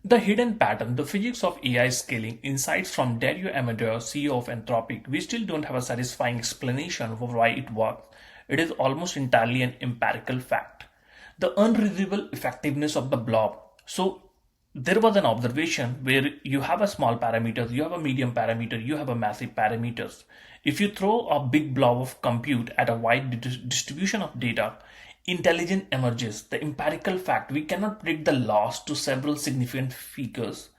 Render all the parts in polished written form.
The hidden pattern, the physics of AI scaling, insights from Dario Amador, CEO of Anthropic. We still don't have a satisfying explanation for why it works. It is almost entirely an empirical fact. The unreasonable effectiveness of the blob. So there was an observation where you have a small parameter, you have a medium parameter, you have a massive parameters. If you throw a big blob of compute at a wide distribution of data, intelligence emerges. The empirical fact, we cannot predict the loss to several significant figures.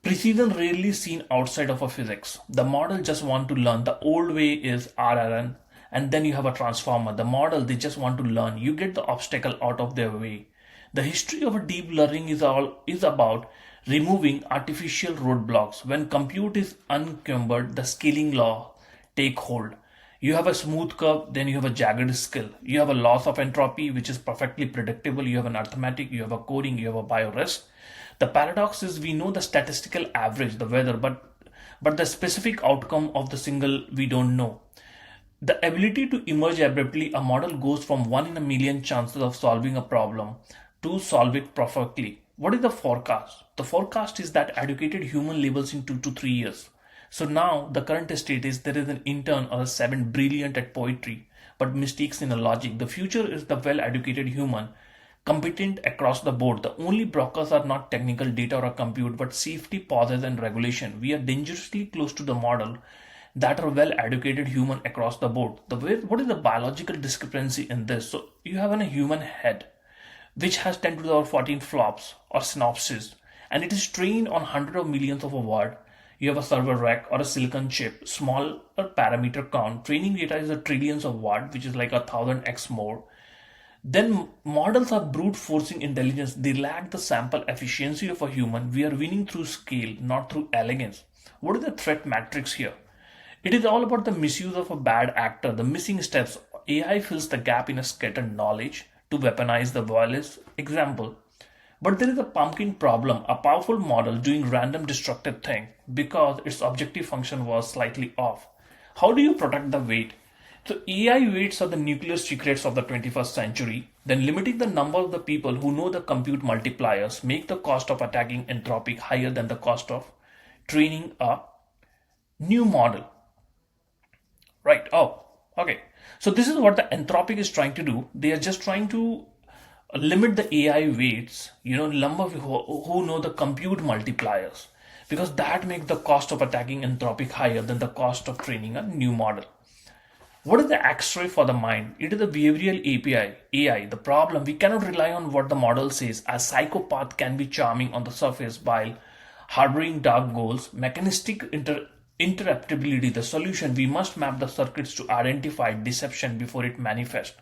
Precision rarely seen outside of a physics. The model just want to learn. The old way is RNN, and then you have a transformer. The model, they just want to learn. You get the obstacle out of their way. The history of a deep learning is about removing artificial roadblocks. When compute is unencumbered, the scaling law take hold. You have a smooth curve, then you have a jagged skill. You have a loss of entropy, which is perfectly predictable. You have an arithmetic, you have a coding, you have a biorisk. The paradox is we know the statistical average, the weather, but the specific outcome of the single we don't know. The ability to emerge abruptly, a model goes from 1 in a million chances of solving a problem to solve it perfectly. What is the forecast? The forecast is that educated human levels in 2 to 3 years. So now the current state is there is an intern or a 7 brilliant at poetry, but mistakes in a logic. The future is the well-educated human, competent across the board. The only blockers are not technical data or compute, but safety, pauses, and regulation. We are dangerously close to the model that are well-educated human across the board. What is the biological discrepancy in this? So you have a human head, which has 10 to the power 14 flops or synapses, and it is trained on hundreds of millions of a word. You have a server rack or a silicon chip, smaller parameter count. Training data is a trillions of watt, which is like 1000x more. Then models are brute forcing intelligence. They lack the sample efficiency of a human. We are winning through scale, not through elegance. What is the threat matrix here? It is all about the misuse of a bad actor, the missing steps. AI fills the gap in a scattered knowledge to weaponize the violence. Example. But there is a pumpkin problem, a powerful model doing random destructive thing because its objective function was slightly off. How do you protect the weight? So AI weights are the nuclear secrets of the 21st century. Then limiting the number of the people who know the compute multipliers make the cost of attacking Anthropic higher than the cost of training a new model. Right. Oh, okay. So this is what the Anthropic is trying to do. They are just trying to limit the AI weights, number who know the compute multipliers, because that makes the cost of attacking Anthropic higher than the cost of training a new model. What is the X-ray for the mind? It is the behavioral API, AI. The problem, we cannot rely on what the model says. A psychopath can be charming on the surface while harboring dark goals. Mechanistic interruptibility, the solution, we must map the circuits to identify deception before it manifests.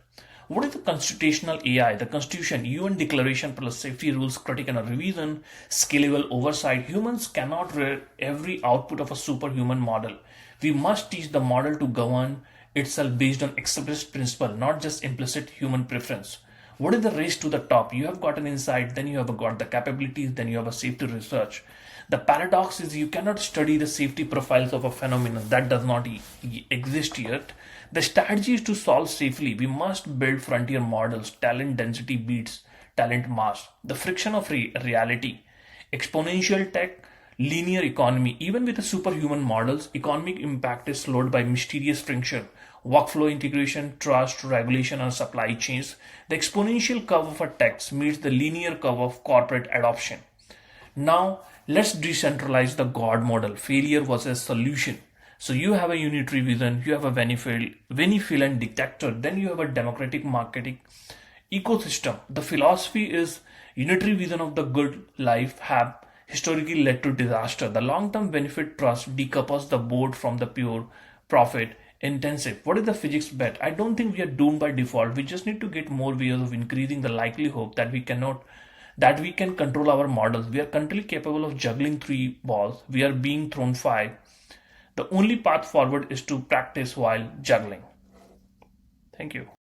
What is the constitutional AI? The Constitution, UN Declaration plus safety rules, critical revision, scalable oversight. Humans cannot read every output of a superhuman model. We must teach the model to govern itself based on explicit principle, not just implicit human preference. What is the race to the top? You have got an insight, then you have got the capabilities, then you have a safety research. The paradox is you cannot study the safety profiles of a phenomenon that does not exist yet. The strategy is to solve safely. We must build frontier models. Talent density beats talent mass. The friction of reality. Exponential tech, linear economy. Even with the superhuman models, economic impact is slowed by mysterious friction. Workflow integration, trust, regulation, and supply chains. The exponential curve of a text meets the linear curve of corporate adoption. Now, let's decentralize the God model. Failure was a solution. So you have a unitary vision, you have a benevolent detector, then you have a democratic marketing ecosystem. The philosophy is unitary vision of the good life have historically led to disaster. The long-term benefit trust decouples the board from the pure profit intensive. What is the physics bet? I don't think we are doomed by default. We just need to get more ways of increasing the likelihood that we can control our models. We are currently capable of juggling 3 balls. We are being thrown 5. The only path forward is to practice while juggling. Thank you.